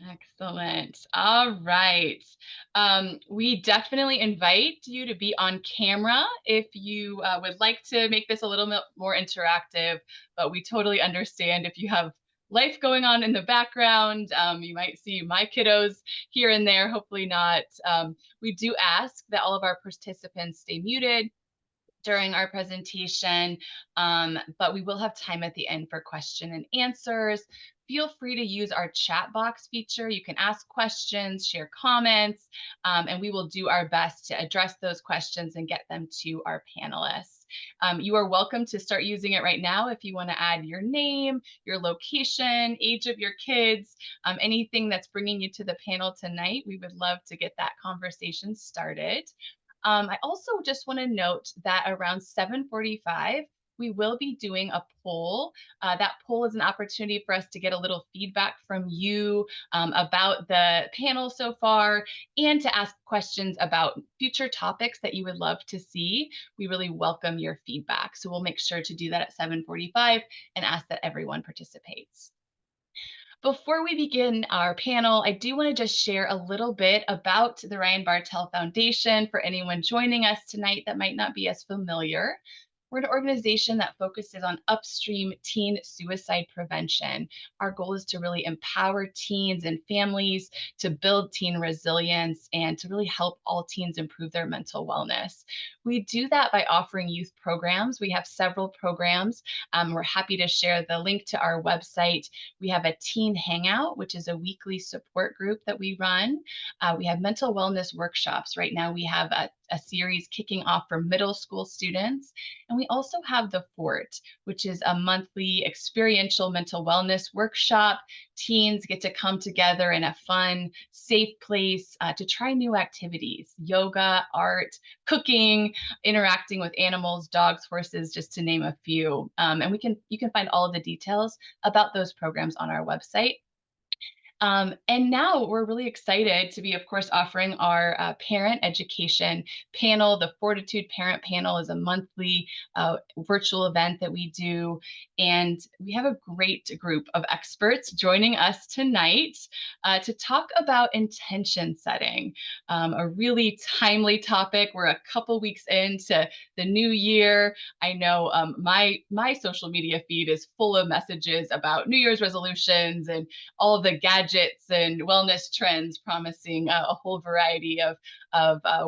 Excellent. All right. We definitely invite you to be on camera if you would like to make this a little bit more interactive, but we totally understand if you have life going on in the background. You might see my kiddos here and there, hopefully not. We do ask that all of our participants stay muted during our presentation, but we will have time at the end for question and answers. Feel free to use our chat box feature. You can ask questions, share comments, and we will do our best to address those questions and get them to our panelists. You are welcome to start using it right now if you want to add your name, your location, age of your kids, anything that's bringing you to the panel tonight. We would love to get that conversation started. I also just want to note that around 7:45, we will be doing a poll. That poll is an opportunity for us to get a little feedback from you about the panel so far and to ask questions about future topics that you would love to see. We really welcome your feedback. So we'll make sure to do that at 7:45 and ask that everyone participates. Before we begin our panel, I do want to just share a little bit about the Ryan Bartel Foundation for anyone joining us tonight that might not be as familiar. We're an organization that focuses on upstream teen suicide prevention. Our goal is to really empower teens and families to build teen resilience and to really help all teens improve their mental wellness. We do that by offering youth programs. We have several programs. We're happy to share the link to our website. We have a teen hangout, which is a weekly support group that we run. We have mental wellness workshops. Right now, we have a series kicking off for middle school students. And we also have the Fort, which is a monthly experiential mental wellness workshop. Teens get to come together in a fun, safe place to try new activities, yoga, art, cooking, interacting with animals, dogs, horses, just to name a few. And you can find all of the details about those programs on our website. And now we're really excited to be, of course, offering our parent education panel. The Fortitude Parent Panel is a monthly virtual event that we do. And we have a great group of experts joining us tonight to talk about intention setting, a really timely topic. We're a couple weeks into the new year. I know my social media feed is full of messages about New Year's resolutions and all of the gadgets and wellness trends promising a whole variety of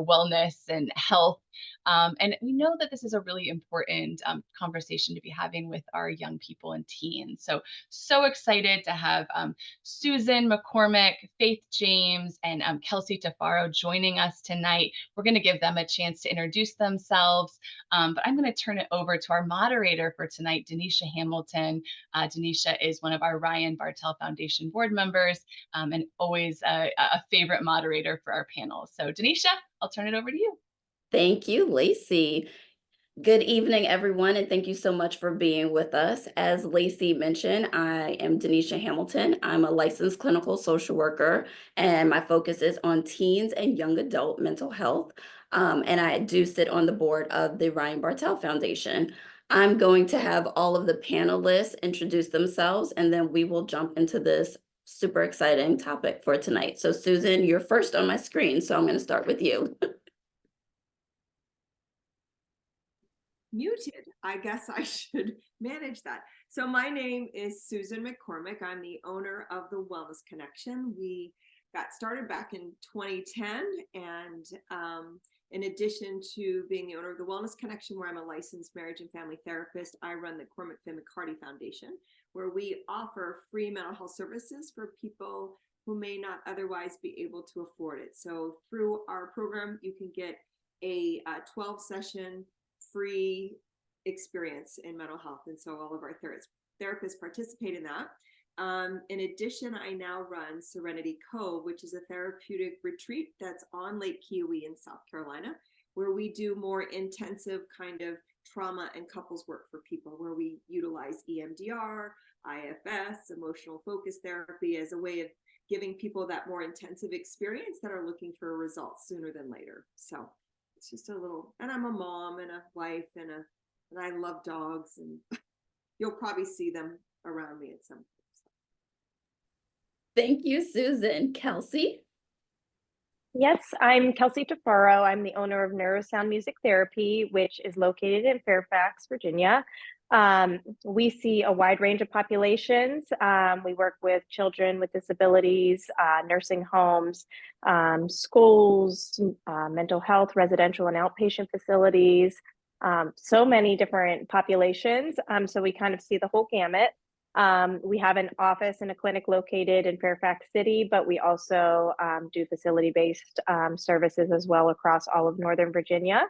wellness and health. And we know that this is a really important conversation to be having with our young people and teens. So excited to have Susan McCormick, Faith James, and Kelsey Tafaro joining us tonight. We're going to give them a chance to introduce themselves, but I'm going to turn it over to our moderator for tonight, Denisha Hamilton. Denisha is one of our Ryan Bartel Foundation board members and always a favorite moderator for our panel. So Denisha, I'll turn it over to you. Thank you, Lacey. Good evening, everyone, and thank you so much for being with us. As Lacey mentioned, I am Denisha Hamilton. I'm a licensed clinical social worker, and my focus is on teens and young adult mental health. And I do sit on the board of the Ryan Bartel Foundation. I'm going to have all of the panelists introduce themselves, and then we will jump into this super exciting topic for tonight. So, Susan, you're first on my screen, so I'm going to start with you. Muted. I guess I should manage that. So my name is Susan McCormick. I'm the owner of the Wellness Connection. We got started back in 2010, and in addition to being the owner of the Wellness Connection, where I'm a licensed marriage and family therapist, I run the Cormac Finn McCarty Foundation, where we offer free mental health services for people who may not otherwise be able to afford it. So through our program, you can get a 12-session free experience in mental health. And so all of our therapists participate in that. In addition, I now run Serenity Cove, which is a therapeutic retreat that's on Lake Keowee in South Carolina, where we do more intensive kind of trauma and couples work for people, where we utilize EMDR, IFS, emotional focus therapy as a way of giving people that more intensive experience that are looking for results sooner than later. So it's just a little, and I'm a mom and a wife and I love dogs, and you'll probably see them around me at some point. Thank you, Susan. Kelsey? Yes, I'm Kelsey Tafaro. I'm the owner of Neurosound Music Therapy, which is located in Fairfax, Virginia. We see a wide range of populations. We work with children with disabilities, nursing homes, schools, mental health, residential and outpatient facilities, so many different populations. So we kind of see the whole gamut. We have an office and a clinic located in Fairfax City, but we also do facility-based services as well across all of Northern Virginia.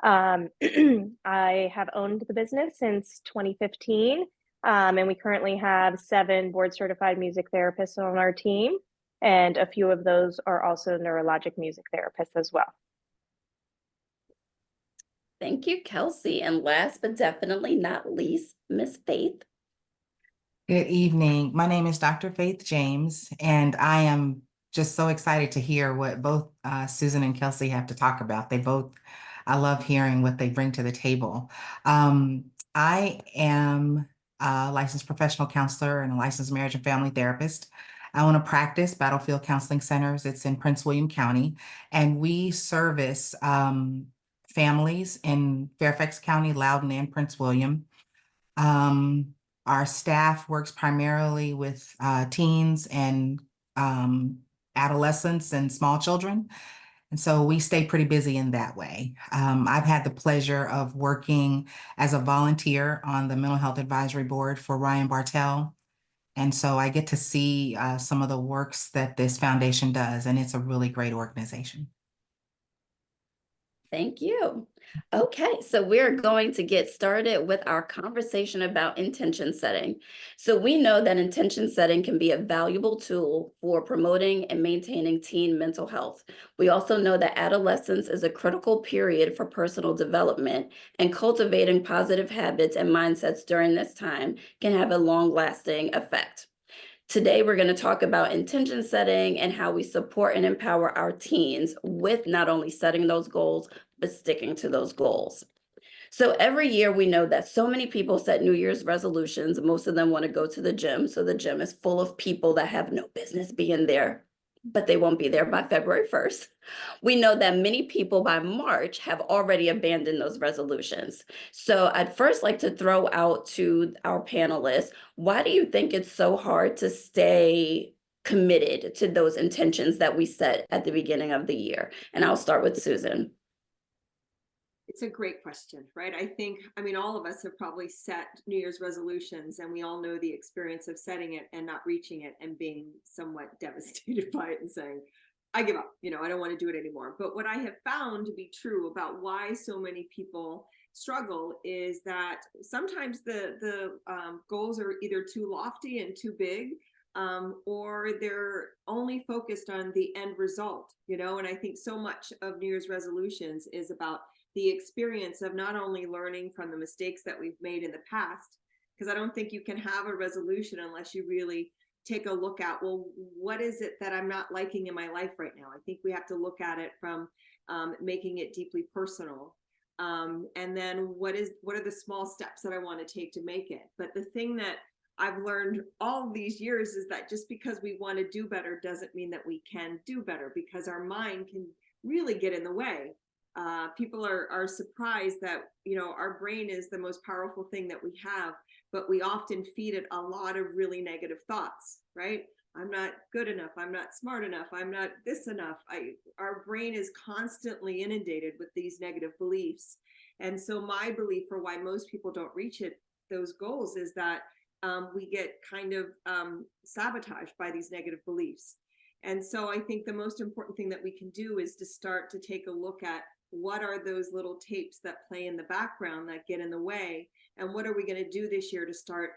I have owned the business since 2015, and we currently have 7 board-certified music therapists on our team, and a few of those are also neurologic music therapists as well. Thank you, Kelsey. And last but definitely not least, Miss Faith. Good evening. My name is Dr. Faith James, and I am just so excited to hear what both Susan and Kelsey have to talk about. I love hearing what they bring to the table. I am a licensed professional counselor and a licensed marriage and family therapist. I own a practice, Battlefield Counseling Centers. It's in Prince William County, and we service families in Fairfax County, Loudoun, and Prince William. Our staff works primarily with teens and adolescents and small children. And so we stay pretty busy in that way. I've had the pleasure of working as a volunteer on the Mental Health Advisory Board for Ryan Bartel. And so I get to see some of the works that this foundation does, and it's a really great organization. Thank you. Okay, so we're going to get started with our conversation about intention setting. So we know that intention setting can be a valuable tool for promoting and maintaining teen mental health. We also know that adolescence is a critical period for personal development, and cultivating positive habits and mindsets during this time can have a long-lasting effect. Today, we're going to talk about intention setting and how we support and empower our teens with not only setting those goals, but sticking to those goals. So every year we know that so many people set New Year's resolutions. Most of them want to go to the gym. So the gym is full of people that have no business being there, but they won't be there by February 1st. We know that many people by March have already abandoned those resolutions. So I'd first like to throw out to our panelists, why do you think it's so hard to stay committed to those intentions that we set at the beginning of the year? And I'll start with Susan. It's a great question, right? I mean, all of us have probably set New Year's resolutions, and we all know the experience of setting it and not reaching it and being somewhat devastated by it and saying, I give up, I don't want to do it anymore. But what I have found to be true about why so many people struggle is that sometimes the goals are either too lofty and too big, or they're only focused on the end result, and I think so much of New Year's resolutions is about the experience of not only learning from the mistakes that we've made in the past, because I don't think you can have a resolution unless you really take a look at, well, what is it that I'm not liking in my life right now? I think we have to look at it from making it deeply personal. And then what are the small steps that I want to take to make it? But the thing that I've learned all of these years is that just because we want to do better doesn't mean that we can do better, because our mind can really get in the way. People are surprised that, our brain is the most powerful thing that we have, but we often feed it a lot of really negative thoughts, right? I'm not good enough. I'm not smart enough. I'm not this enough. Our brain is constantly inundated with these negative beliefs. And so my belief for why most people don't reach those goals is that we get kind of sabotaged by these negative beliefs. And so I think the most important thing that we can do is to start to take a look at what are those little tapes that play in the background that get in the way, and what are we going to do this year to start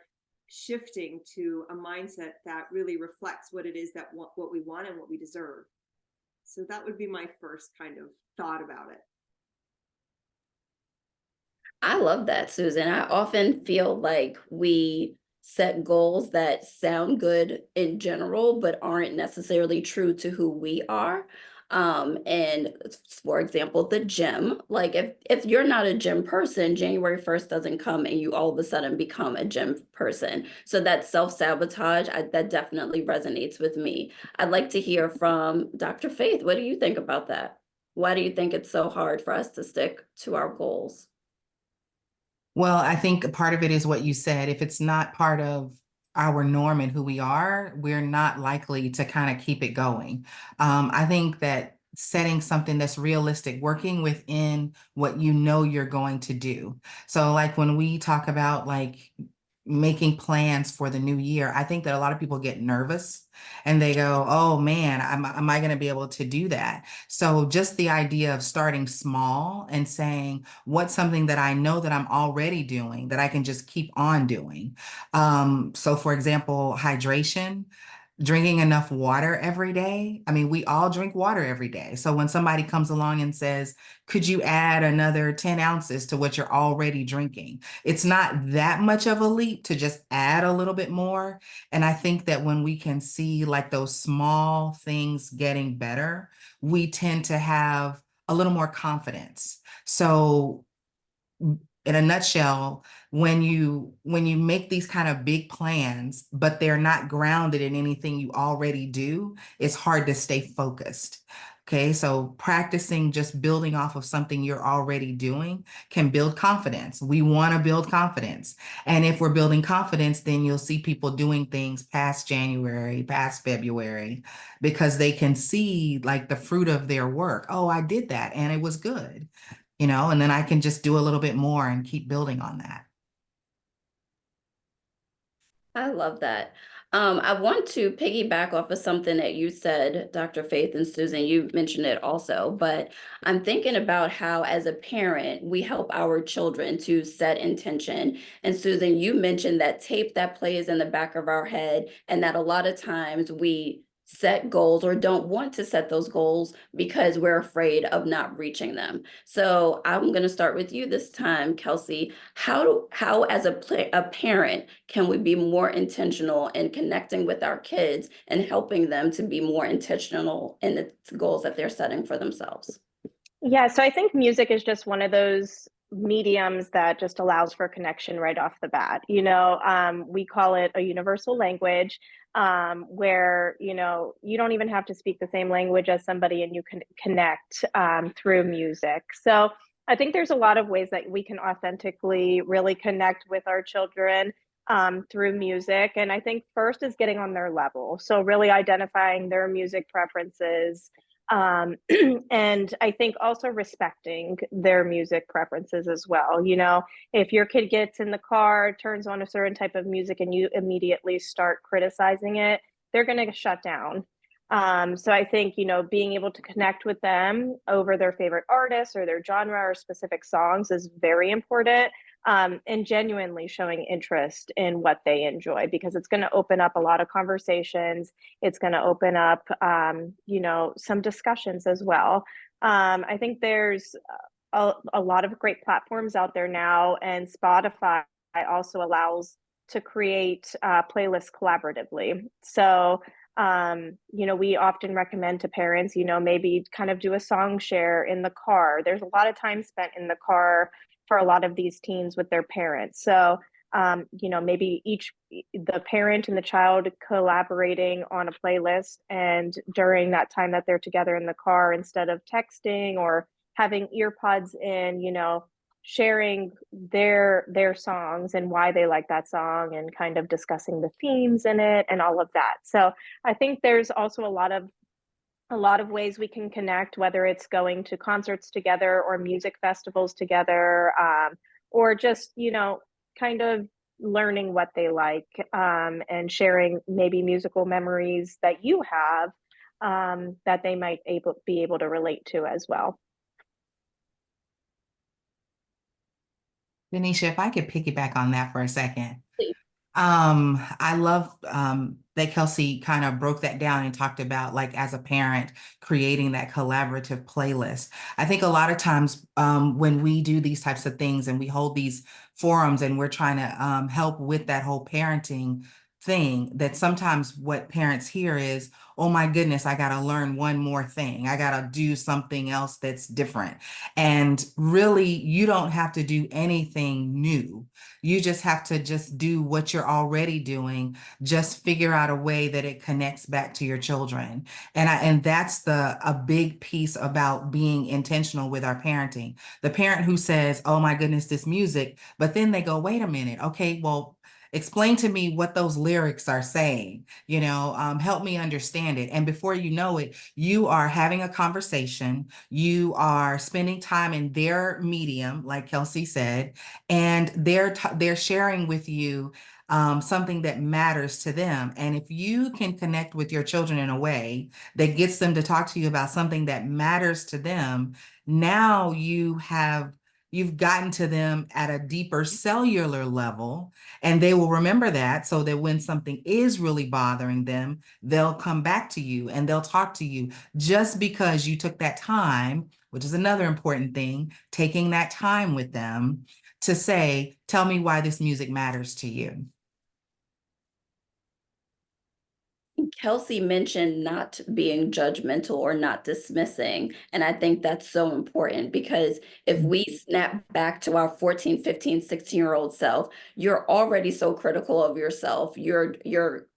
shifting to a mindset that really reflects what it is that what we want and what we deserve. So that would be my first kind of thought about it. I love that, Susan. I often feel like we set goals that sound good in general, but aren't necessarily true to who we are. And for example, the gym, like if you're not a gym person, January 1st doesn't come and you all of a sudden become a gym person. So that self-sabotage, that definitely resonates with me. I'd like to hear from Dr. Faith. What do you think about that? Why do you think it's so hard for us to stick to our goals? Well, I think a part of it is what you said. If it's not part of our norm and who we are, we're not likely to kind of keep it going. I think that setting something that's realistic, working within what you know you're going to do. So like when we talk about like making plans for the new year, I think that a lot of people get nervous and they go, oh man, am I going to be able to do that? So just the idea of starting small and saying, what's something that I know that I'm already doing that I can just keep on doing? So for example, hydration, drinking enough water every day. I mean, we all drink water every day. So when somebody comes along and says, could you add another 10 ounces to what you're already drinking? It's not that much of a leap to just add a little bit more. And I think that when we can see like those small things getting better, we tend to have a little more confidence. So in a nutshell, when you make these kind of big plans, but they're not grounded in anything you already do, it's hard to stay focused. Okay, so practicing just building off of something you're already doing can build confidence. We want to build confidence. And if we're building confidence, then you'll see people doing things past January, past February, because they can see like the fruit of their work. Oh, I did that and it was good, and then I can just do a little bit more and keep building on that. I love that. I want to piggyback off of something that you said, Dr. Faith and Susan, you mentioned it also, but I'm thinking about how as a parent, we help our children to set intention. And Susan, you mentioned that tape that plays in the back of our head, and that a lot of times we set goals or don't want to set those goals because we're afraid of not reaching them. So I'm going to start with you this time, Kelsey. How as a parent can we be more intentional in connecting with our kids and helping them to be more intentional in the goals that they're setting for themselves? Yeah, so I think music is just one of those mediums that just allows for connection right off the bat. We call it a universal language, where, you don't even have to speak the same language as somebody and you can connect through music. So I think there's a lot of ways that we can authentically really connect with our children through music. And I think first is getting on their level. So really identifying their music preferences, and I think also respecting their music preferences as well. If your kid gets in the car, turns on a certain type of music, and you immediately start criticizing it, they're going to shut down. So I think, being able to connect with them over their favorite artists or their genre or specific songs is very important. And genuinely showing interest in what they enjoy, because it's going to open up a lot of conversations. It's going to open up, some discussions as well. I think there's a lot of great platforms out there now, and Spotify also allows to create playlists collaboratively. So, we often recommend to parents, maybe kind of do a song share in the car. There's a lot of time spent in the car for a lot of these teens with their parents. So, maybe the parent and the child collaborating on a playlist, and during that time that they're together in the car, instead of texting or having ear pods in, sharing their songs and why they like that song, and kind of discussing the themes in it and all of that. So I think there's also a lot of ways we can connect, whether it's going to concerts together or music festivals together, or just, kind of learning what they like, and sharing maybe musical memories that you have, that they might be able to relate to as well. Denisha, if I could piggyback on that for a second. Please. I love that Kelsey kind of broke that down and talked about, like, as a parent, creating that collaborative playlist. I think a lot of times when we do these types of things and we hold these forums and we're trying to help with that whole parenting thing that sometimes what parents hear is, oh my goodness, I got to learn one more thing. I got to do something else that's different. And really, you don't have to do anything new. You just have to just do what you're already doing. Just figure out a way that it connects back to your children. And that's a big piece about being intentional with our parenting. The parent who says, oh my goodness, this music, but then they go, wait a minute, okay, well, explain to me what those lyrics are saying, help me understand it. And before you know it, you are having a conversation, you are spending time in their medium, like Kelsey said, and they're sharing with you something that matters to them. And if you can connect with your children in a way that gets them to talk to you about something that matters to them, now you've gotten to them at a deeper cellular level, and they will remember that, so that when something is really bothering them, they'll come back to you and they'll talk to you, just because you took that time, which is another important thing, taking that time with them to say, tell me why this music matters to you. Kelsey mentioned not being judgmental or not dismissing. And I think that's so important, because if we snap back to our 14, 15, 16-year-old self, you're already so critical of yourself. You're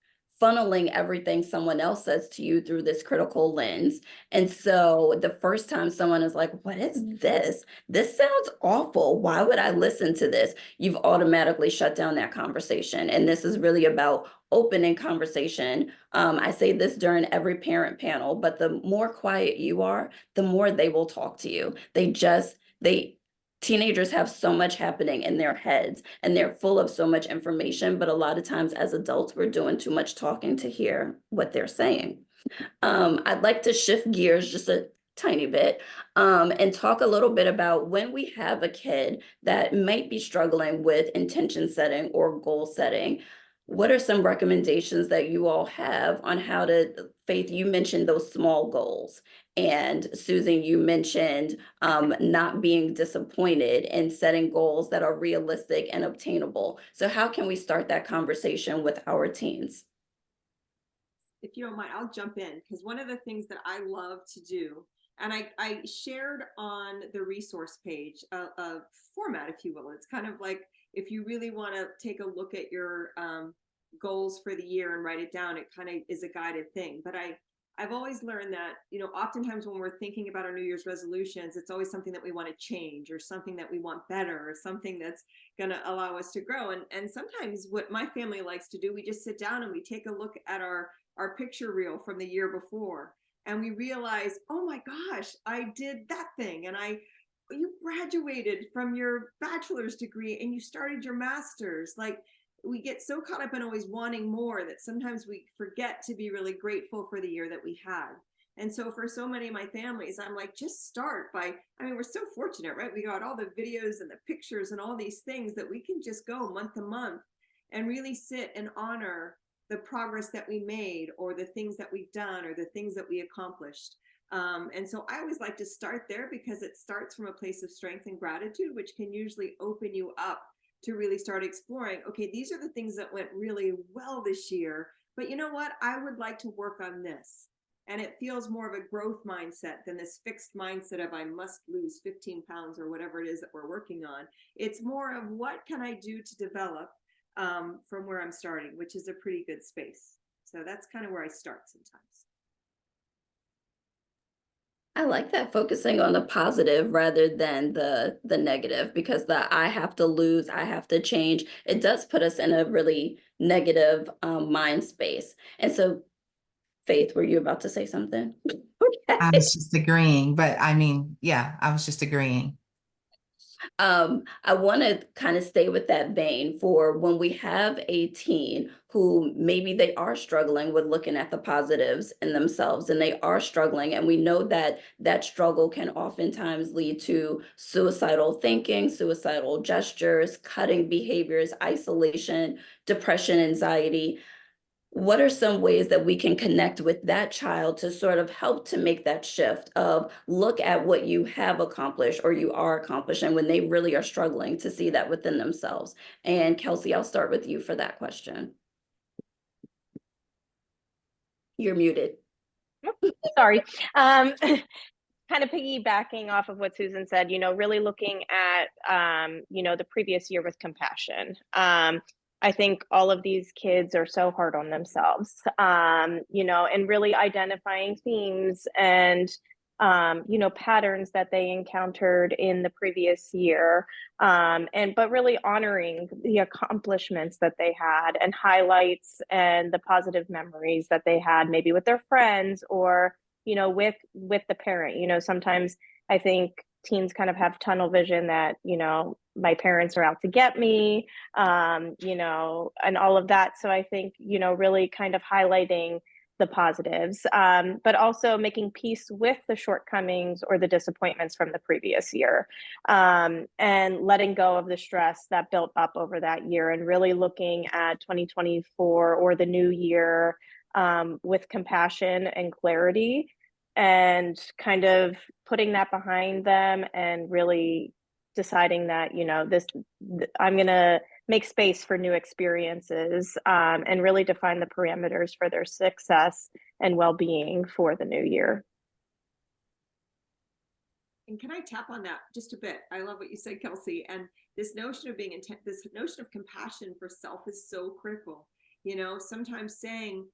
funneling everything someone else says to you through this critical lens. And so the first time someone is like, what is this? This sounds awful. Why would I listen to this? You've automatically shut down that conversation. And this is really about opening conversation. I say this during every parent panel, but the more quiet you are, the more they will talk to you. Teenagers have so much happening in their heads, and they're full of so much information, but a lot of times as adults, we're doing too much talking to hear what they're saying. I'd like to shift gears just a tiny bit and talk a little bit about when we have a kid that might be struggling with intention setting or goal setting. What are some recommendations that you all have on how to, Faith, you mentioned those small goals, and Susan, you mentioned not being disappointed and setting goals that are realistic and obtainable. So how can we start that conversation with our teens? If you don't mind, I'll jump in, because one of the things that I love to do, and I shared on the resource page a format, if you will. It's kind of like, if you really want to take a look at your goals for the year and write it down, it kind of is a guided thing. But I've always learned that, oftentimes when we're thinking about our New Year's resolutions, it's always something that we want to change, or something that we want better, or something that's going to allow us to grow. And sometimes what my family likes to do, we just sit down and we take a look at our picture reel from the year before, and we realize, oh my gosh, I did that thing, and you graduated from your bachelor's degree and you started your master's. Like, we get so caught up in always wanting more that sometimes we forget to be really grateful for the year that we had. And so for so many of my families, I'm like, just start by, we're so fortunate, right? We got all the videos and the pictures and all these things that we can just go month to month and really sit and honor the progress that we made, or the things that we've done, or the things that we accomplished. And so I always like to start there, because it starts from a place of strength and gratitude, which can usually open you up to really start exploring, okay, these are the things that went really well this year, but you know what? I would like to work on this. And it feels more of a growth mindset than this fixed mindset of I must lose 15 pounds or whatever it is that we're working on. It's more of, what can I do to develop from where I'm starting, which is a pretty good space. So that's kind of where I start sometimes. I like that, focusing on the positive rather than the negative, because the I have to lose, I have to change, it does put us in a really negative mind space. And so, Faith, were you about to say something? I was just agreeing, but yeah, I was just agreeing. I want to kind of stay with that vein for when we have a teen who maybe they are struggling with looking at the positives in themselves, and they are struggling. And we know that that struggle can oftentimes lead to suicidal thinking, suicidal gestures, cutting behaviors, isolation, depression, anxiety. What are some ways that we can connect with that child to sort of help to make that shift of look at what you have accomplished or you are accomplishing, when they really are struggling to see that within themselves? And Kelsey, I'll start with you for that question. You're muted. Sorry. Kind of piggybacking off of what Susan said, really looking at, the previous year with compassion. I think all of these kids are so hard on themselves, and really identifying themes and, patterns that they encountered in the previous year. But really honoring the accomplishments that they had and highlights and the positive memories that they had, maybe with their friends or with the parent. Sometimes I think teens kind of have tunnel vision that, my parents are out to get me, and all of that. So I think, really kind of highlighting the positives, but also making peace with the shortcomings or the disappointments from the previous year, and letting go of the stress that built up over that year and really looking at 2024 or the new year, with compassion and clarity, and kind of putting that behind them and really deciding that, I'm going to make space for new experiences, and really define the parameters for their success and well-being for the new year. And can I tap on that just a bit? I love what you said, Kelsey. And this notion of being intent, this notion of compassion for self is so critical. Sometimes saying,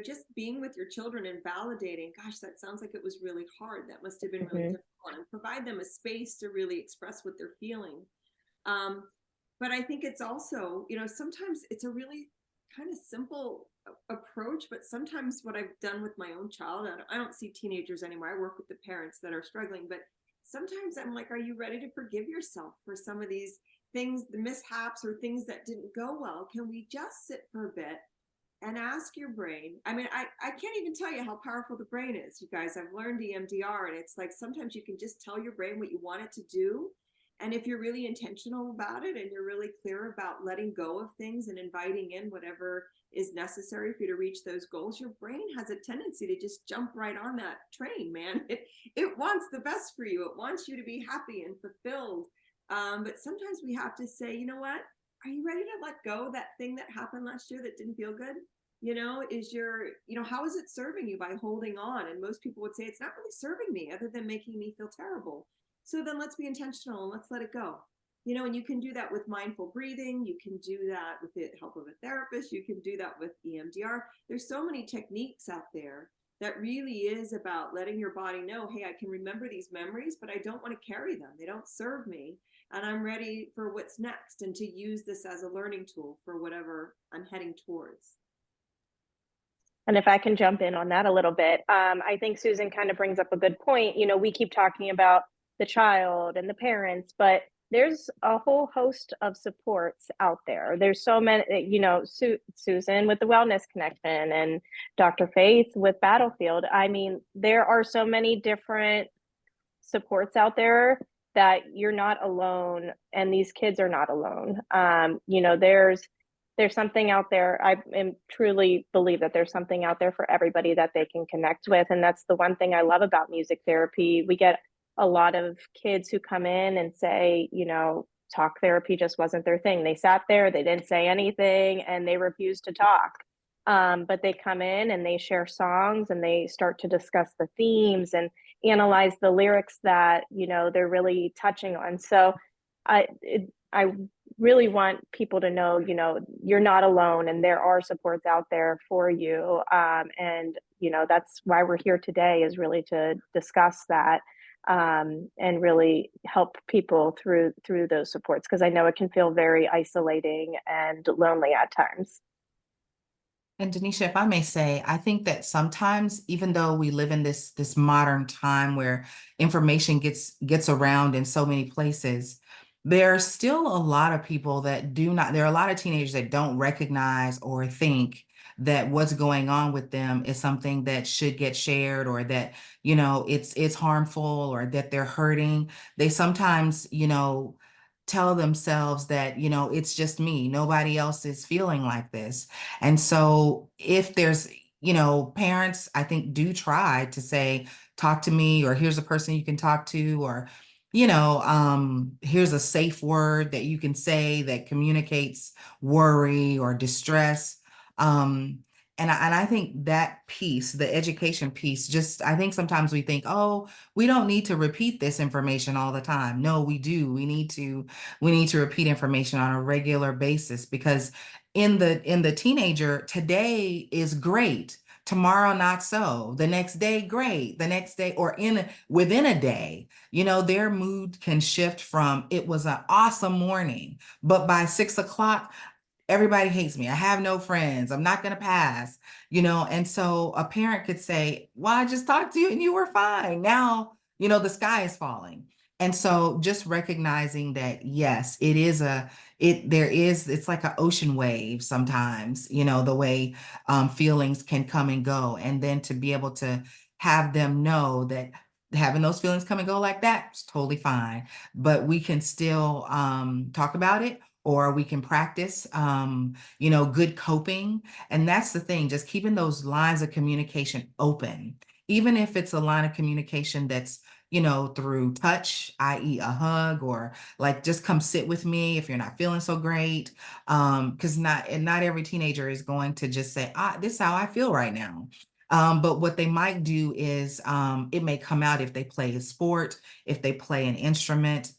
just being with your children and validating, gosh, that sounds like it was really hard. That must have been really difficult, and provide them a space to really express what they're feeling. But I think it's also, sometimes it's a really kind of simple approach, but sometimes what I've done with my own child, I don't see teenagers anymore. I work with the parents that are struggling, but sometimes I'm like, are you ready to forgive yourself for some of these things, the mishaps or things that didn't go well? Can we just sit for a bit and ask your brain? I mean, I can't even tell you how powerful the brain is, you guys. I've learned EMDR, and it's like sometimes you can just tell your brain what you want it to do. And if you're really intentional about it and you're really clear about letting go of things and inviting in whatever is necessary for you to reach those goals, your brain has a tendency to just jump right on that train, man. It wants the best for you. It wants you to be happy and fulfilled. But sometimes we have to say, you know what? Are you ready to let go of that thing that happened last year that didn't feel good? How is it serving you by holding on? And most people would say it's not really serving me other than making me feel terrible. So then let's be intentional and let's let it go. And you can do that with mindful breathing. You can do that with the help of a therapist. You can do that with EMDR. There's so many techniques out there that really is about letting your body know, hey, I can remember these memories, but I don't want to carry them. They don't serve me. And I'm ready for what's next, and to use this as a learning tool for whatever I'm heading towards. And if I can jump in on that a little bit, I think Susan kind of brings up a good point. We keep talking about the child and the parents, but there's a whole host of supports out there. There's so many, Susan with the Wellness Connection and Dr. Faith with Battlefield. I mean, there are so many different supports out there that you're not alone, and these kids are not alone. There's something out there. I truly believe that there's something out there for everybody that they can connect with. And that's the one thing I love about music therapy. We get a lot of kids who come in and say, talk therapy just wasn't their thing. They sat there, they didn't say anything, and they refused to talk. But they come in and they share songs and they start to discuss the themes and analyze the lyrics that, they're really touching on. So I really want people to know, you're not alone, and there are supports out there for you. And that's why we're here today, is really to discuss that, and really help people through those supports, because I know it can feel very isolating and lonely at times. And Denisha, if I may say, I think that sometimes, even though we live in this modern time where information gets around in so many places, there are still a lot of people that there are a lot of teenagers that don't recognize or think that what's going on with them is something that should get shared, or that, it's harmful, or that they're hurting. They sometimes, tell themselves that, it's just me, nobody else is feeling like this. And so if there's, parents, I think, do try to say, talk to me, or here's a person you can talk to, or, here's a safe word that you can say that communicates worry or distress. and I think that piece, the education piece, just I think sometimes we think, oh, we don't need to repeat this information all the time. No, we do. We need to repeat information on a regular basis, because in the teenager, today is great. Tomorrow, not so. The next day, great. The next day, or within a day, their mood can shift from it was an awesome morning, but by 6 o'clock, everybody hates me. I have no friends. I'm not going to pass, And so a parent could say, well, I just talked to you and you were fine. Now, the sky is falling. And so just recognizing that, yes, it's like an ocean wave sometimes, the way feelings can come and go. And then to be able to have them know that having those feelings come and go like that is totally fine, but we can still talk about it, or we can practice, good coping. And that's the thing, just keeping those lines of communication open, even if it's a line of communication that's, through touch, i.e. a hug, or like, just come sit with me if you're not feeling so great. Because not every teenager is going to just say, this is how I feel right now. But what they might do is it may come out if they play a sport, if they play an instrument,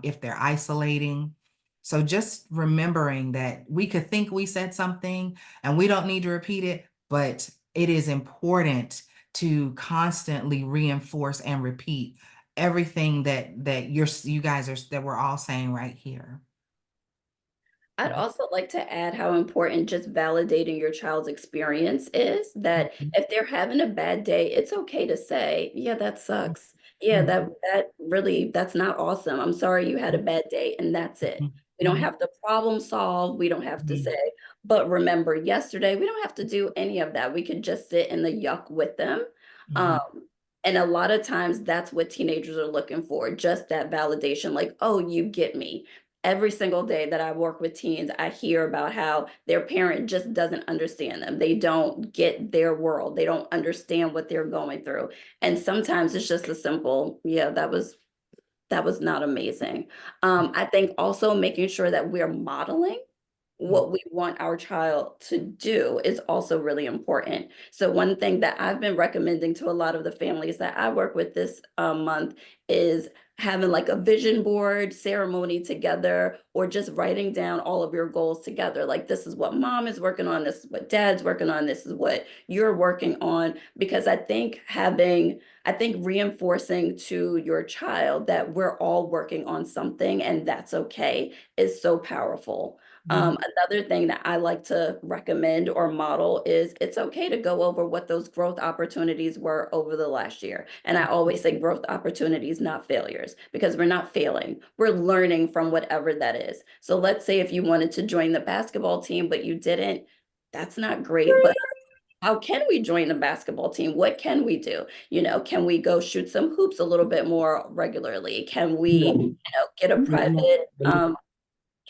if they're isolating. So just remembering that we could think we said something and we don't need to repeat it, but it is important to constantly reinforce and repeat everything that you guys are, that we're all saying right here. I'd also like to add how important just validating your child's experience is, that if they're having a bad day, it's okay to say, yeah, that sucks. Yeah, that really, that's not awesome. I'm sorry you had a bad day, and that's it. We don't have to problem solve. We don't have to say, but remember yesterday, we don't have to do any of that. We could just sit in the yuck with them. Um, and a lot of times that's what teenagers are looking for, just that validation, like, oh, you get me. Every single day that I work with teens, I hear about how their parent just doesn't understand them. They don't get their world. They don't understand what they're going through. And sometimes it's just a simple, yeah, that was not amazing. I think also making sure that we're modeling what we want our child to do is also really important. So one thing that I've been recommending to a lot of the families that I work with this month is having like a vision board ceremony together, or just writing down all of your goals together. Like, this is what mom is working on, this is what dad's working on, this is what you're working on. Because I think reinforcing to your child that we're all working on something and that's okay is so powerful. Another thing that I like to recommend or model is it's okay to go over what those growth opportunities were over the last year. And I always say growth opportunities, not failures, because we're not failing. We're learning from whatever that is. So let's say if you wanted to join the basketball team, but you didn't, that's not great. But how can we join the basketball team? What can we do? Can we go shoot some hoops a little bit more regularly? Can we, get a private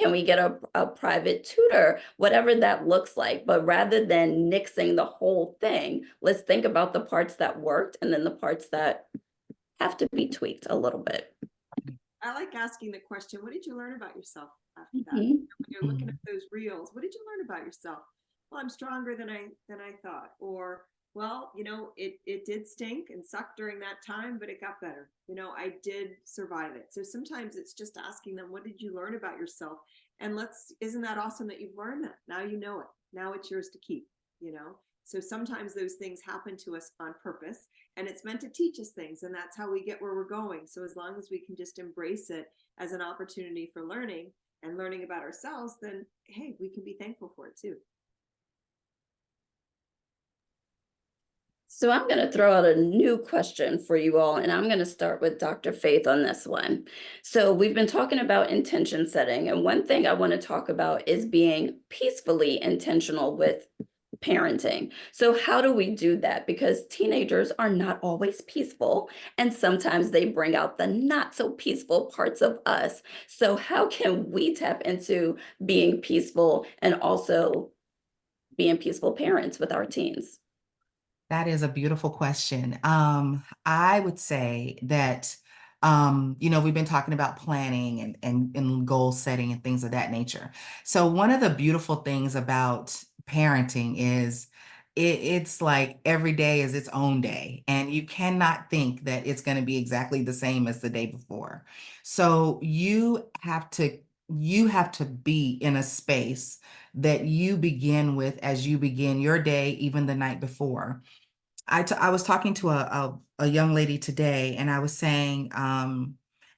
can we get a private tutor, whatever that looks like? But rather than nixing the whole thing, let's think about the parts that worked and then the parts that have to be tweaked a little bit. I like asking the question, what did you learn about yourself after that? When you're looking at those reels, what did you learn about yourself? Well, I'm stronger than I thought. Or, well, it did stink and suck during that time, but it got better. I did survive it. So sometimes it's just asking them, what did you learn about yourself? And isn't that awesome that you've learned that? Now you know it. Now it's yours to keep, So sometimes those things happen to us on purpose, and it's meant to teach us things, and that's how we get where we're going. So as long as we can just embrace it as an opportunity for learning and learning about ourselves, then hey, we can be thankful for it too. So I'm going to throw out a new question for you all, and I'm going to start with Dr. Faith on this one. So we've been talking about intention setting, and one thing I want to talk about is being peacefully intentional with parenting. So how do we do that? Because teenagers are not always peaceful, and sometimes they bring out the not so peaceful parts of us. So how can we tap into being peaceful and also being peaceful parents with our teens? That is a beautiful question. I would say that, we've been talking about planning and goal setting and things of that nature. So one of the beautiful things about parenting is it's like every day is its own day, and you cannot think that it's going to be exactly the same as the day before. So you have to be in a space that you begin with as you begin your day, even the night before. I was talking to a young lady today, and I was saying,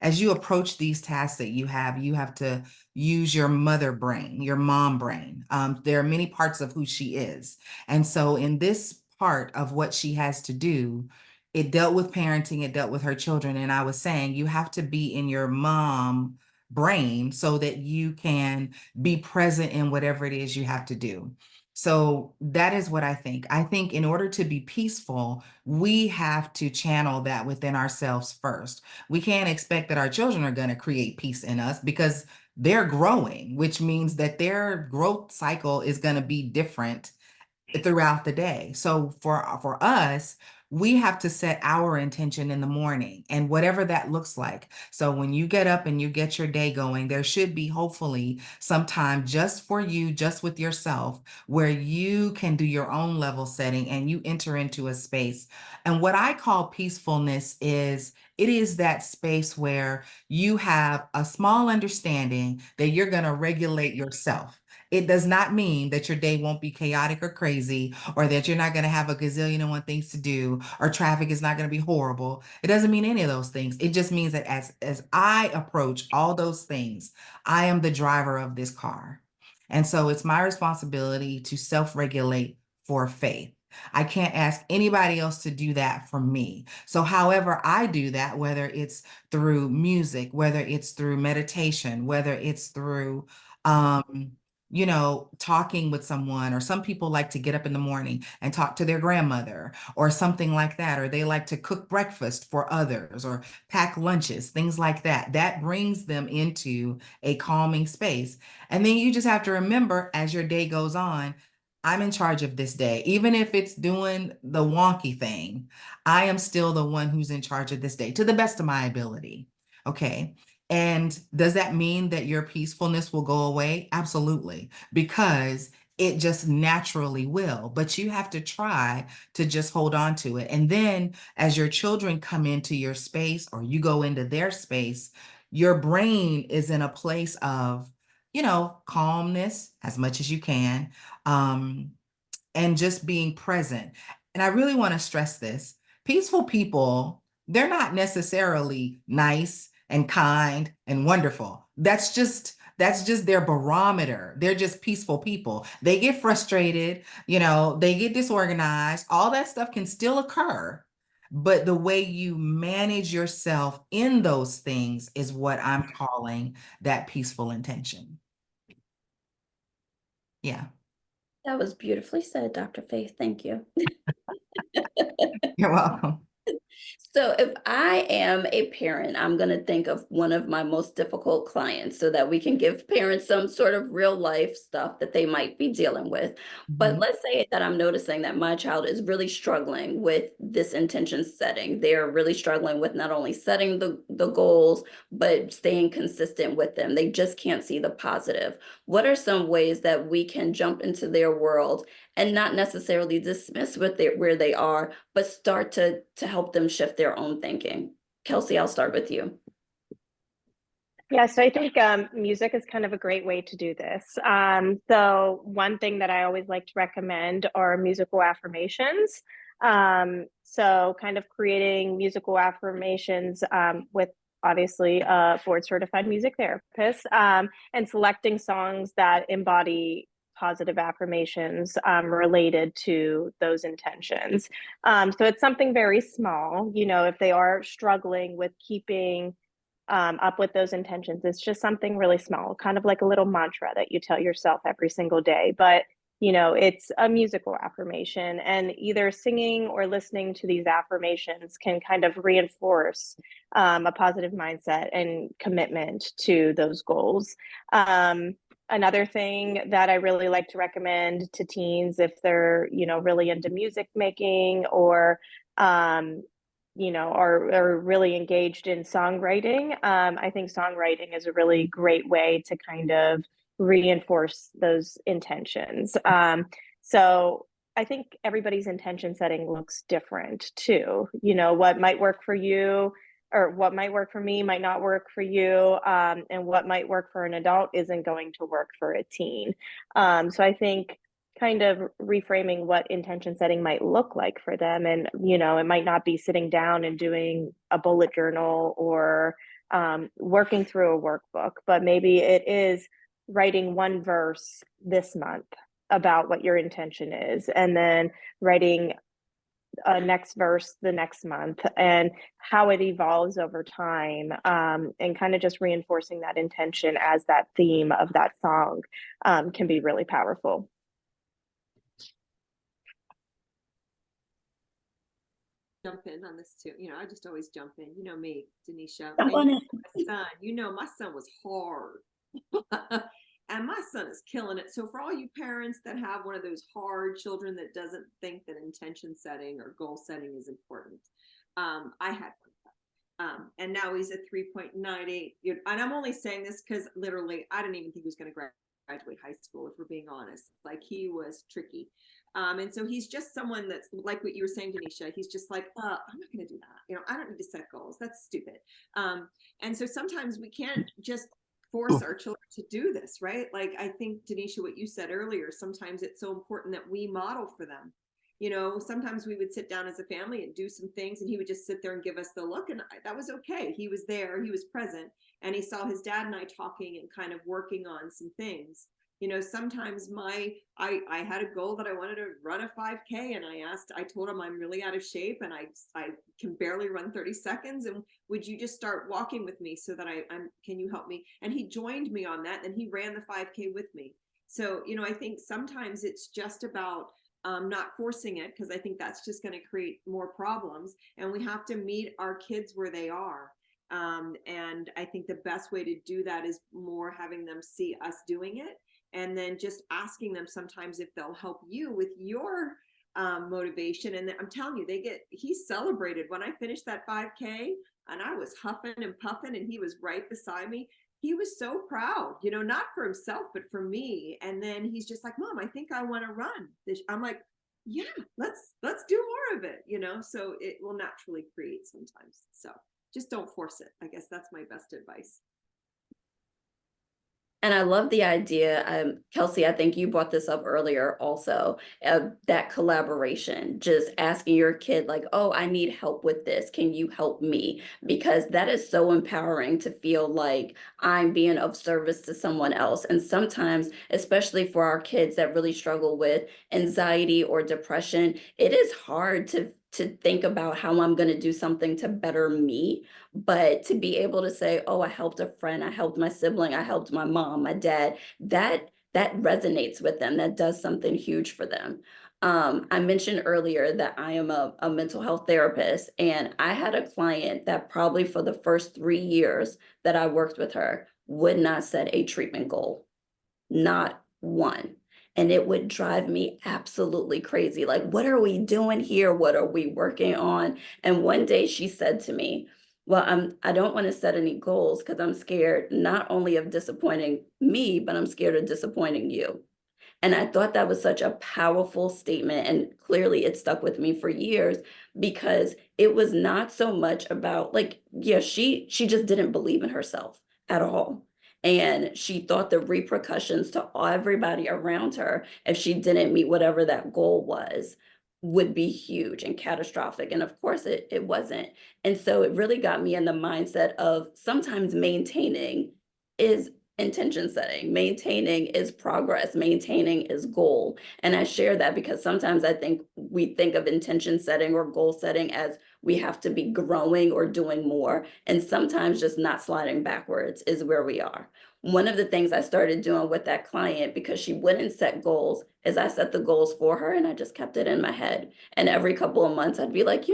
as you approach these tasks that you have to use your mother brain, your mom brain. There are many parts of who she is. And so in this part of what she has to do, it dealt with parenting, it dealt with her children. And I was saying, you have to be in your mom brain so that you can be present in whatever it is you have to do. So that is what I think. I think in order to be peaceful, we have to channel that within ourselves first. We can't expect that our children are going to create peace in us because they're growing, which means that their growth cycle is going to be different throughout the day. So for us, we have to set our intention in the morning and whatever that looks like. So when you get up and you get your day going, there should be hopefully some time just for you, just with yourself, where you can do your own level setting and you enter into a space. And what I call peacefulness is it is that space where you have a small understanding that you're going to regulate yourself. It does not mean that your day won't be chaotic or crazy, or that you're not going to have a gazillion and one things to do, or traffic is not going to be horrible. It doesn't mean any of those things. It just means that as I approach all those things, I am the driver of this car. And so it's my responsibility to self-regulate for faith. I can't ask anybody else to do that for me. So however I do that, whether it's through music, whether it's through meditation, whether it's through talking with someone, or some people like to get up in the morning and talk to their grandmother or something like that, or they like to cook breakfast for others or pack lunches, things like that. That brings them into a calming space. And then you just have to remember as your day goes on, I'm in charge of this day. Even if it's doing the wonky thing, I am still the one who's in charge of this day to the best of my ability. Okay. And does that mean that your peacefulness will go away? Absolutely, because it just naturally will. But you have to try to just hold on to it. And then as your children come into your space or you go into their space, your brain is in a place of, calmness as much as you can, um, and just being present. And I really want to stress this. Peaceful people, they're not necessarily nice and kind and wonderful. That's just their barometer. They're just peaceful people. They get frustrated, they get disorganized. All that stuff can still occur. But the way you manage yourself in those things is what I'm calling that peaceful intention. Yeah, That was beautifully said, Dr. Faith. Thank you. you're welcome. So if I am a parent, I'm going to think of one of my most difficult clients so that we can give parents some sort of real life stuff that they might be dealing with. But Mhm. let's say that I'm noticing that my child is really struggling with this intention setting. They're really struggling with not only setting the goals, but staying consistent with them. They just can't see the positive. What are some ways that we can jump into their world and not necessarily dismiss where they are, but start to help them shift their own thinking? Kelsey, I'll start with you. Yeah, so I think music is kind of a great way to do this. So one thing that I always like to recommend are musical affirmations. So kind of creating musical affirmations with obviously a board certified music therapist, and selecting songs that embody positive affirmations related to those intentions. So it's something very small, if they are struggling with keeping up with those intentions. It's just something really small, kind of like a little mantra that you tell yourself every single day. But, it's a musical affirmation, and either singing or listening to these affirmations can kind of reinforce a positive mindset and commitment to those goals. Another thing that I really like to recommend to teens, if they're, really into music making or are really engaged in songwriting. I think songwriting is a really great way to kind of reinforce those intentions. So I think everybody's intention setting looks different too. You know, what might work for you or what might work for me might not work for you. And what might work for an adult isn't going to work for a teen. So I think kind of reframing what intention setting might look like for them. And, you know, it might not be sitting down and doing a bullet journal or working through a workbook, but maybe it is writing one verse this month about what your intention is, and then writing a next verse the next month, and how it evolves over time, and kind of just reinforcing that intention as that theme of that song can be really powerful. Jump in on this too. I just always jump in. You know me, Denisha. Jump on in. My son, my son was hard. And my son is killing it. So for all you parents that have one of those hard children that doesn't think that intention setting or goal setting is important, I had one. And now he's a 3.98. And I'm only saying this because literally I didn't even think he was going to graduate high school, if we're being honest. Like, he was tricky. And so he's just someone that's like what you were saying, Denisha. He's just like, I'm not going to do that. I don't need to set goals. That's stupid. And so sometimes we can't just force our children to do this, right? Like, I think, Denisha, what you said earlier, sometimes it's so important that we model for them. Sometimes we would sit down as a family and do some things, and he would just sit there and give us the look, and that was okay. He was there, he was present, and he saw his dad and I talking and kind of working on some things. Sometimes I had a goal that I wanted to run a 5K, and I told him I'm really out of shape and I can barely run 30 seconds. And would you just start walking with me so that can you help me? And he joined me on that, and he ran the 5K with me. So, I think sometimes it's just about not forcing it, because I think that's just going to create more problems. And we have to meet our kids where they are. And I think the best way to do that is more having them see us doing it, and then just asking them sometimes if they'll help you with your motivation. And I'm telling you, he celebrated when I finished that 5K, and I was huffing and puffing, and he was right beside me. He was so proud, not for himself, but for me. And then he's just like, Mom, I think I want to run this. I'm like, yeah, let's do more of it, so it will naturally create sometimes. So just don't force it. I guess that's my best advice. And I love the idea, Kelsey, I think you brought this up earlier also, that collaboration, just asking your kid like, oh, I need help with this. Can you help me? Because that is so empowering to feel like I'm being of service to someone else. And sometimes, especially for our kids that really struggle with anxiety or depression, it is hard to think about how I'm going to do something to better me, but to be able to say, oh, I helped a friend, I helped my sibling, I helped my mom, my dad, that resonates with them. That does something huge for them. I mentioned earlier that I am a mental health therapist, and I had a client that probably for the first 3 years that I worked with her would not set a treatment goal, not one. And it would drive me absolutely crazy. Like, what are we doing here? What are we working on? And one day she said to me, well, I don't want to set any goals because I'm scared not only of disappointing me, but I'm scared of disappointing you. And I thought that was such a powerful statement. And clearly it stuck with me for years, because it was not so much about like, yeah, she just didn't believe in herself at all. And she thought the repercussions to everybody around her, if she didn't meet whatever that goal was, would be huge and catastrophic. And of course it wasn't. And so it really got me in the mindset of sometimes maintaining is intention setting, maintaining is progress, maintaining is goal. And I share that because sometimes I think we think of intention setting or goal setting as we have to be growing or doing more. And sometimes just not sliding backwards is where we are. One of the things I started doing with that client, because she wouldn't set goals, is I set the goals for her and I just kept it in my head. And every couple of months I'd be like,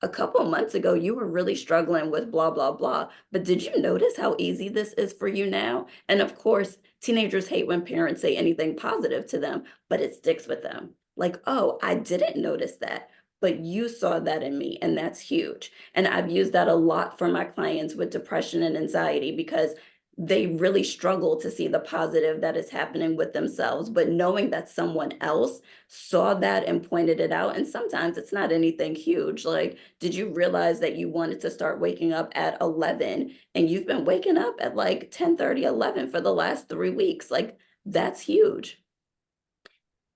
a couple of months ago, you were really struggling with blah, blah, blah. But did you notice how easy this is for you now? And of course, teenagers hate when parents say anything positive to them, but it sticks with them. Like, oh, I didn't notice that, but you saw that in me, and that's huge. And I've used that a lot for my clients with depression and anxiety, because they really struggle to see the positive that is happening with themselves, but knowing that someone else saw that and pointed it out, and sometimes it's not anything huge. Like, did you realize that you wanted to start waking up at 11 and you've been waking up at like 10:30, 11 for the last 3 weeks? Like, that's huge.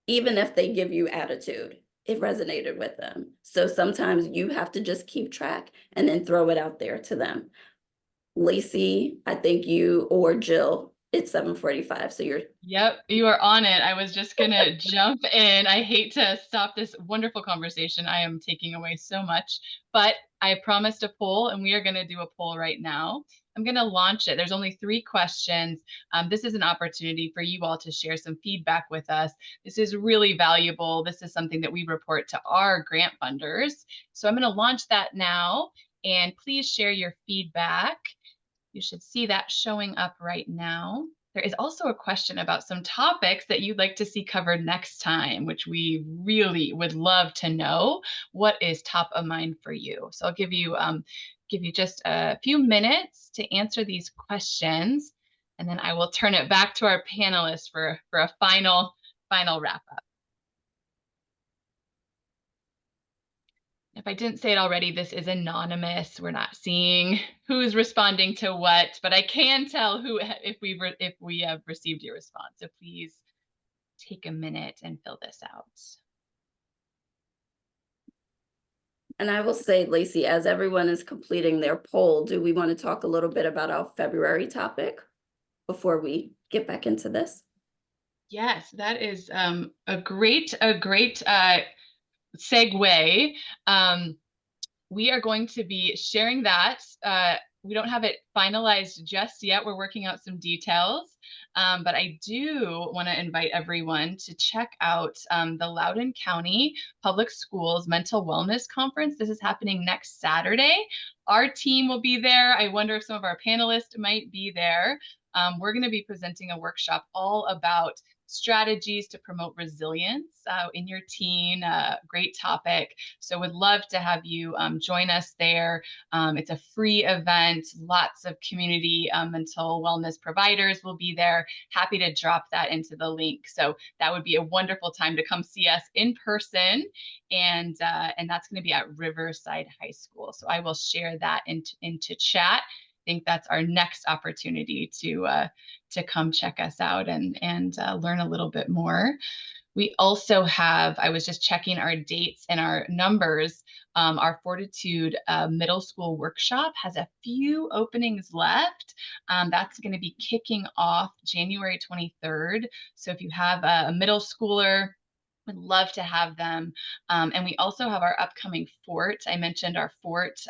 Even if they give you attitude, it resonated with them. So sometimes you have to just keep track and then throw it out there to them. Lacey, I think you or Jill, it's 7:45, so you're Yep, you are on it. I was just gonna jump in. I hate to stop this wonderful conversation. I am taking away so much, but I promised a poll and we are gonna do a poll right now. I'm gonna launch it. There's only 3 questions. This is an opportunity for you all to share some feedback with us. This is really valuable. This is something that we report to our grant funders. So I'm gonna launch that now, and please share your feedback. You should see that showing up right now. There is also a question about some topics that you'd like to see covered next time, which we really would love to know what is top of mind for you. So I'll give you just a few minutes to answer these questions, and then I will turn it back to our panelists for a final wrap up. If I didn't say it already, this is anonymous. We're not seeing who's responding to what, but I can tell who if we have received your response. So please take a minute and fill this out. And I will say, Lacey, as everyone is completing their poll, do we want to talk a little bit about our February topic before we get back into this? Yes, that is a great segue. We are going to be sharing that. We don't have it finalized just yet. We're working out some details, but I do want to invite everyone to check out the Loudoun County Public Schools Mental Wellness Conference. This is happening next Saturday. Our team will be there. I wonder if some of our panelists might be there. We're going to be presenting a workshop all about strategies to promote resilience in your teen. Great topic. So would love to have you join us there. It's a free event. Lots of community mental wellness providers will be there. Happy to drop that into the link. So that would be a wonderful time to come see us in person. And that's going to be at Riverside High School. So I will share that into chat. I think that's our next opportunity to come check us out and learn a little bit more. We also have, I was just checking our dates and our numbers. Our Fortitude Middle School workshop has a few openings left. That's going to be kicking off January 23rd. So if you have a middle schooler, would love to have them. And we also have our upcoming Fort. I mentioned our Fort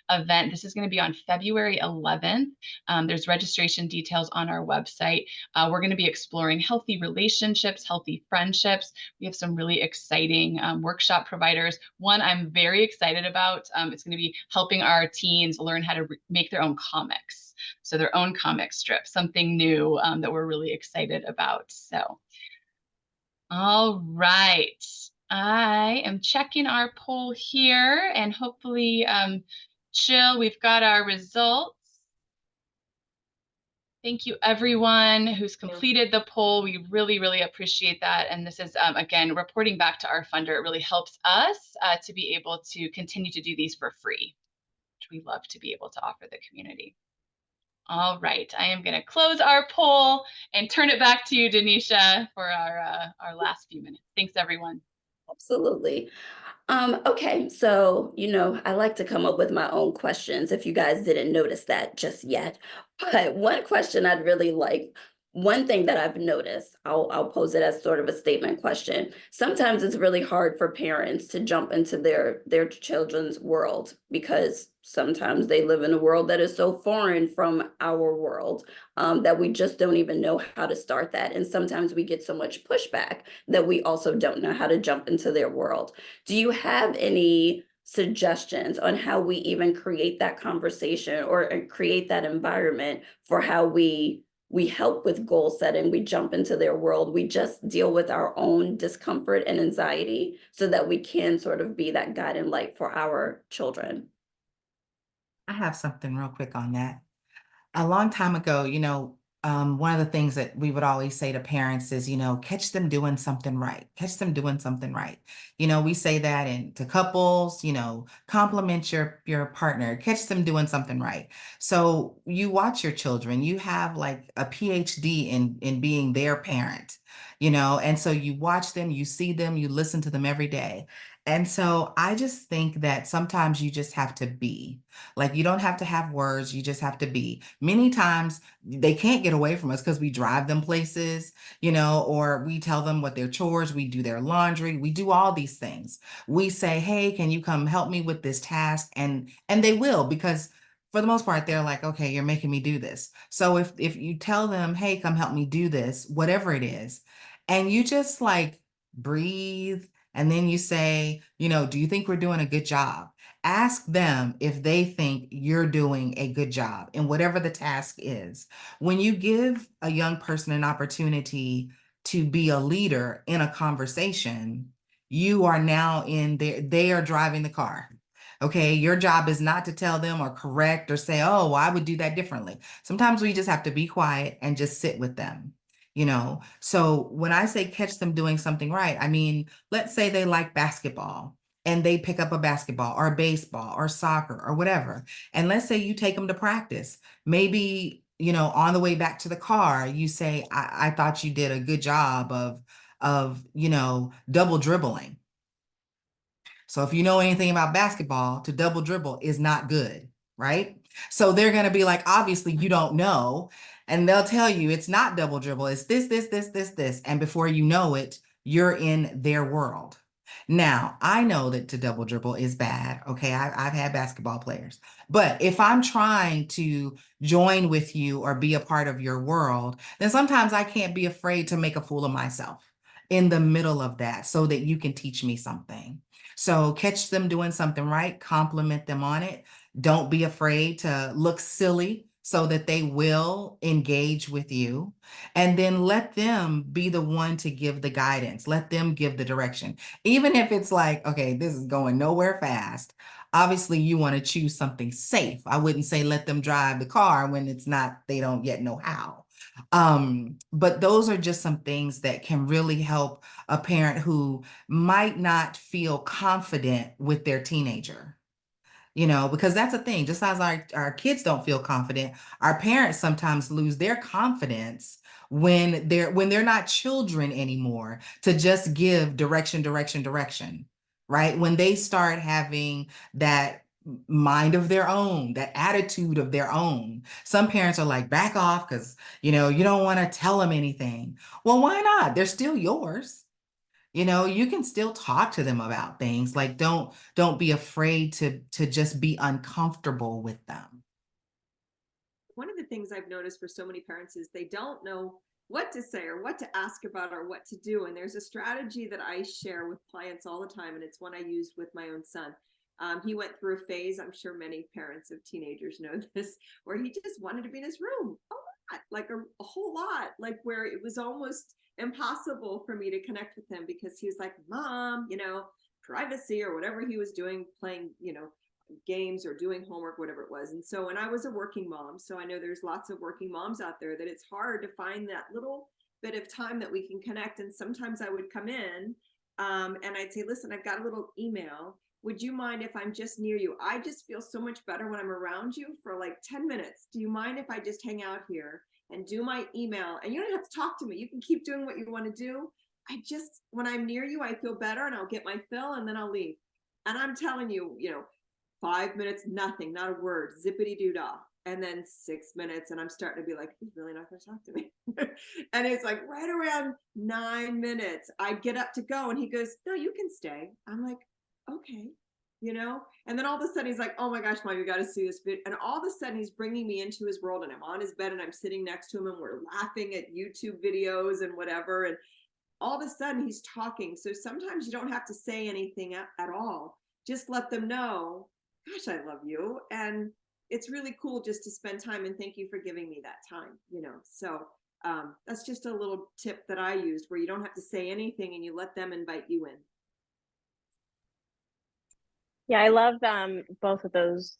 event. This is going to be on February 11th. There's registration details on our website. We're going to be exploring healthy relationships, healthy friendships. We have some really exciting workshop providers. One I'm very excited about. It's going to be helping our teens learn how to make their own comics. So their own comic strips, something new that we're really excited about. So. All right. I am checking our poll here and hopefully, Jill, we've got our results. Thank you everyone who's completed the poll. We really, really appreciate that. And this is, again, reporting back to our funder. It really helps us to be able to continue to do these for free, which we love to be able to offer the community. All right, I am going to close our poll and turn it back to you, Denisha, for our last few minutes. Thanks, everyone. Absolutely. Okay, so, I like to come up with my own questions if you guys didn't notice that just yet. But one question I'd really like, one thing that I've noticed, I'll pose it as sort of a statement question. Sometimes it's really hard for parents to jump into their children's world because sometimes they live in a world that is so foreign from our world that we just don't even know how to start that. And sometimes we get so much pushback that we also don't know how to jump into their world. Do you have any suggestions on how we even create that conversation or create that environment for how we help with goal setting, we jump into their world, we just deal with our own discomfort and anxiety so that we can sort of be that guiding light for our children? I have something real quick on that. A long time ago, one of the things that we would always say to parents is, catch them doing something right. Catch them doing something right. We say that to couples, compliment your partner, catch them doing something right. So you watch your children, you have like a PhD in being their parent, and so you watch them, you see them, you listen to them every day. And so I just think that sometimes you just have to be. Like, you don't have to have words, you just have to be. Many times they can't get away from us because we drive them places, or we tell them what their chores, we do their laundry, we do all these things. We say, hey, can you come help me with this task? And they will, because for the most part, they're like, okay, you're making me do this. So if you tell them, hey, come help me do this, whatever it is, and you just like breathe, and then you say, do you think we're doing a good job? Ask them if they think you're doing a good job in whatever the task is. When you give a young person an opportunity to be a leader in a conversation, you are now they are driving the car. Okay, your job is not to tell them or correct or say, oh, well, I would do that differently. Sometimes we just have to be quiet and just sit with them. So when I say catch them doing something right, I mean, let's say they like basketball and they pick up a basketball or baseball or soccer or whatever. And let's say you take them to practice. Maybe, on the way back to the car, you say, I thought you did a good job of double dribbling. So if you know anything about basketball, to double dribble is not good, right? So they're going to be like, obviously you don't know. And they'll tell you it's not double dribble. It's this. And before you know it, you're in their world. Now, I know that to double dribble is bad. Okay. I've had basketball players, but if I'm trying to join with you or be a part of your world, then sometimes I can't be afraid to make a fool of myself in the middle of that so that you can teach me something. So catch them doing something right, compliment them on it. Don't be afraid to look silly so that they will engage with you. And then let them be the one to give the guidance. Let them give the direction. Even if it's like, okay, this is going nowhere fast. Obviously, you want to choose something safe. I wouldn't say let them drive the car when it's not, they don't yet know how. But those are just some things that can really help a parent who might not feel confident with their teenager, because that's a thing. Just as our kids don't feel confident, our parents sometimes lose their confidence when they're not children anymore to just give direction, right? When they start having that mind of their own, that attitude of their own. Some parents are like, back off because, you don't want to tell them anything. Well, why not? They're still yours. You can still talk to them about things. Like, don't be afraid to just be uncomfortable with them. One of the things I've noticed for so many parents is they don't know what to say or what to ask about or what to do. And there's a strategy that I share with clients all the time, and it's one I used with my own son. He went through a phase, I'm sure many parents of teenagers know this, where he just wanted to be in his room a lot, like a whole lot, like where it was almost impossible for me to connect with him because he was like, Mom, privacy or whatever he was doing, playing, games or doing homework, whatever it was. And so when I was a working mom, so I know there's lots of working moms out there, that it's hard to find that little bit of time that we can connect. And sometimes I would come in and I'd say, listen, I've got a little email. Would you mind if I'm just near you? I just feel so much better when I'm around you for like 10 minutes. Do you mind if I just hang out here and do my email? And you don't have to talk to me. You can keep doing what you want to do. When I'm near you, I feel better and I'll get my fill and then I'll leave. And I'm telling you, 5 minutes, nothing, not a word, zippity doo dah. And then 6 minutes, and I'm starting to be like, he's really not going to talk to me. And it's like right around 9 minutes, I get up to go, and he goes, no, you can stay. I'm like, okay, And then all of a sudden, he's like, oh my gosh, Mom, you got to see this video. And all of a sudden, he's bringing me into his world, and I'm on his bed, and I'm sitting next to him, and we're laughing at YouTube videos and whatever. And all of a sudden, he's talking. So sometimes you don't have to say anything at all. Just let them know, gosh, I love you. And it's really cool just to spend time, and thank you for giving me that time, So that's just a little tip that I used, where you don't have to say anything and you let them invite you in. Yeah, I love both of those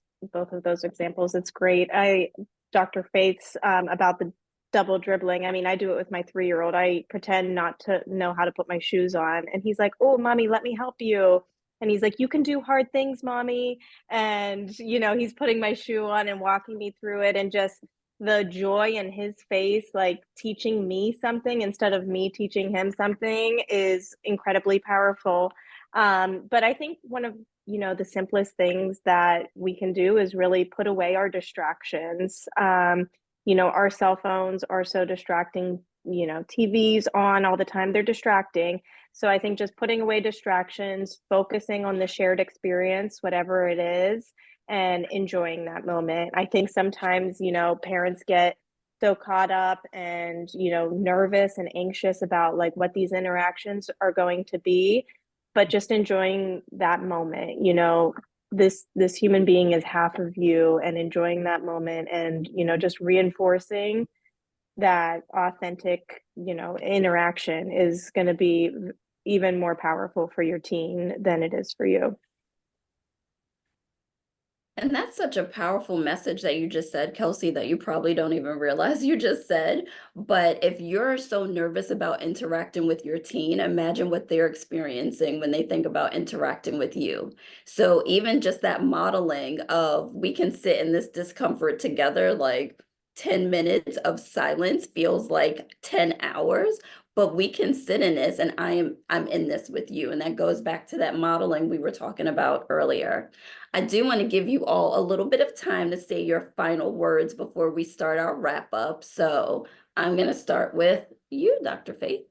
examples. It's great. I Dr. Faith's about the double dribbling. I mean, I do it with my 3-year-old. I pretend not to know how to put my shoes on, and he's like, "Oh, mommy, let me help you." And he's like, "You can do hard things, mommy." And, he's putting my shoe on and walking me through it, and just the joy in his face, like teaching me something instead of me teaching him something, is incredibly powerful. But I think one of the simplest things that we can do is really put away our distractions. Our cell phones are so distracting, TV's on all the time, they're distracting. So I think just putting away distractions, focusing on the shared experience, whatever it is, and enjoying that moment. I think sometimes, parents get so caught up and, nervous and anxious about like what these interactions are going to be, but just enjoying that moment. This human being is half of you, and enjoying that moment, and just reinforcing that authentic interaction is going to be even more powerful for your teen than it is for you. And that's such a powerful message that you just said, Kelsey, that you probably don't even realize you just said. But if you're so nervous about interacting with your teen, imagine what they're experiencing when they think about interacting with you. So even just that modeling of we can sit in this discomfort together, like 10 minutes of silence feels like 10 hours, but we can sit in this and I'm in this with you. And that goes back to that modeling we were talking about earlier. I do want to give you all a little bit of time to say your final words before we start our wrap up. So I'm going to start with you, Dr. Faith.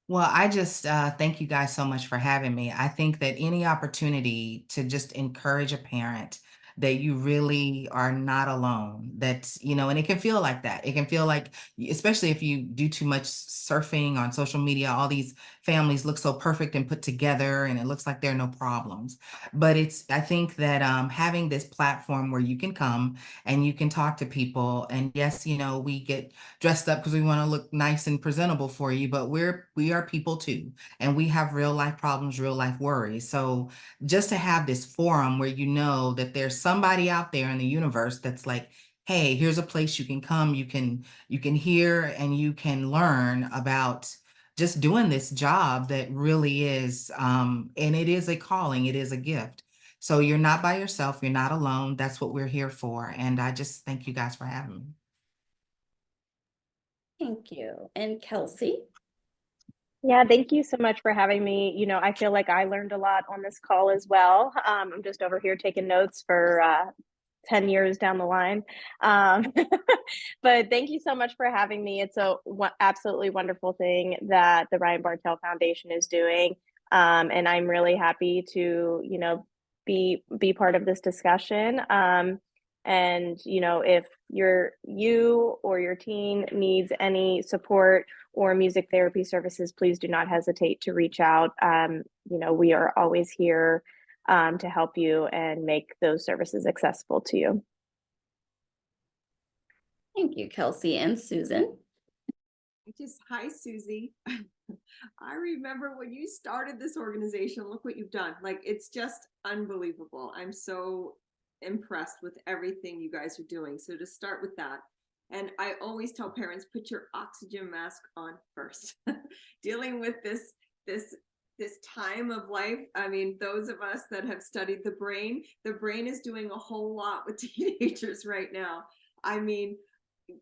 Well, I just thank you guys so much for having me. I think that any opportunity to just encourage a parent that you really are not alone, and it can feel like that. It can feel like, especially if you do too much surfing on social media, all these families look so perfect and put together, and it looks like there are no problems. But I think that having this platform where you can come and you can talk to people, and yes, we get dressed up because we want to look nice and presentable for you, but we are people too, and we have real life problems, real life worries. So just to have this forum where you know that there's somebody out there in the universe that's like, hey, here's a place you can come, you can hear and you can learn about just doing this job that really is and it is a calling, it is a gift. So you're not by yourself, you're not alone. That's what we're here for. And I just thank you guys for having me. Thank you. And Kelsey? Yeah, thank you so much for having me. I feel like I learned a lot on this call as well. I'm just over here taking notes for 10 years down the line. Um, but thank you so much for having me. It's a absolutely wonderful thing that the Ryan Bartell Foundation is doing. And I'm really happy to, be part of this discussion. And, if you or your teen needs any support or music therapy services, please do not hesitate to reach out. We are always here to help you and make those services accessible to you. Thank you, Kelsey and Susan. Hi, Susie. I remember when you started this organization, look what you've done. Like, it's just unbelievable. I'm so impressed with everything you guys are doing. So to start with that, and I always tell parents, put your oxygen mask on first. Dealing with this time of life. I mean, those of us that have studied the brain is doing a whole lot with teenagers right now. I mean,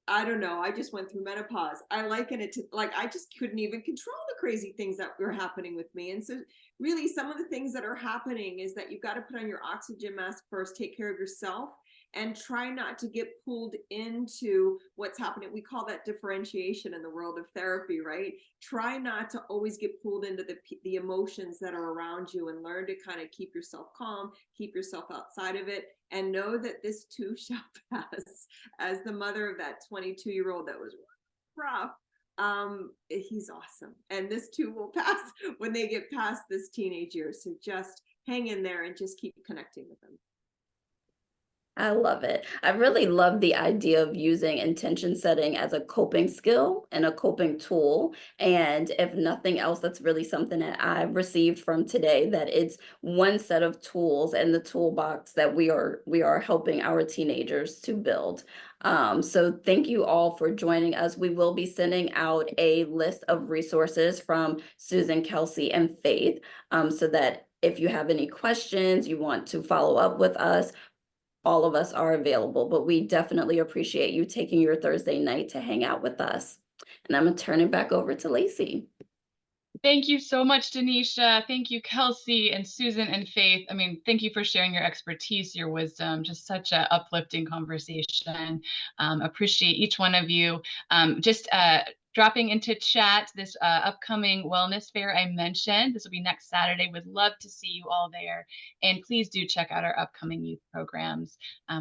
I don't know. I just went through menopause. I liken it to like, I just couldn't even control the crazy things that were happening with me. And so really some of the things that are happening is that you've got to put on your oxygen mask first, take care of yourself, and try not to get pulled into what's happening. We call that differentiation in the world of therapy, right? Try not to always get pulled into the emotions that are around you, and learn to kind of keep yourself calm, keep yourself outside of it, and know that this too shall pass. As the mother of that 22-year-old that was rough, he's awesome. And this too will pass when they get past this teenage year. So just hang in there and just keep connecting with them. I love it. I really love the idea of using intention setting as a coping skill and a coping tool. And if nothing else, that's really something that I've received from today, that it's one set of tools in the toolbox that we are helping our teenagers to build. So thank you all for joining us. We will be sending out a list of resources from Susan, Kelsey, and Faith, so that if you have any questions, you want to follow up with us, all of us are available, but we definitely appreciate you taking your Thursday night to hang out with us. And I'm gonna turn it back over to Lacey. Thank you so much, Denisha. Thank you, Kelsey and Susan and Faith. I mean, thank you for sharing your expertise, your wisdom, just such a uplifting conversation. Appreciate each one of you. Just dropping into chat this upcoming wellness fair I mentioned. This will be next Saturday. Would love to see you all there. And please do check out our upcoming youth programs.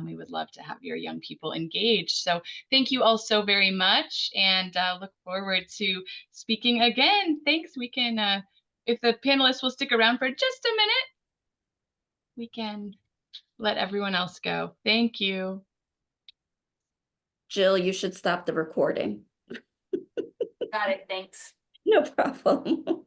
We would love to have your young people engaged. So thank you all so very much, and look forward to speaking again. Thanks. We can, if the panelists will stick around for just a minute, we can let everyone else go. Thank you. Jill, you should stop the recording. Got it, thanks. No problem.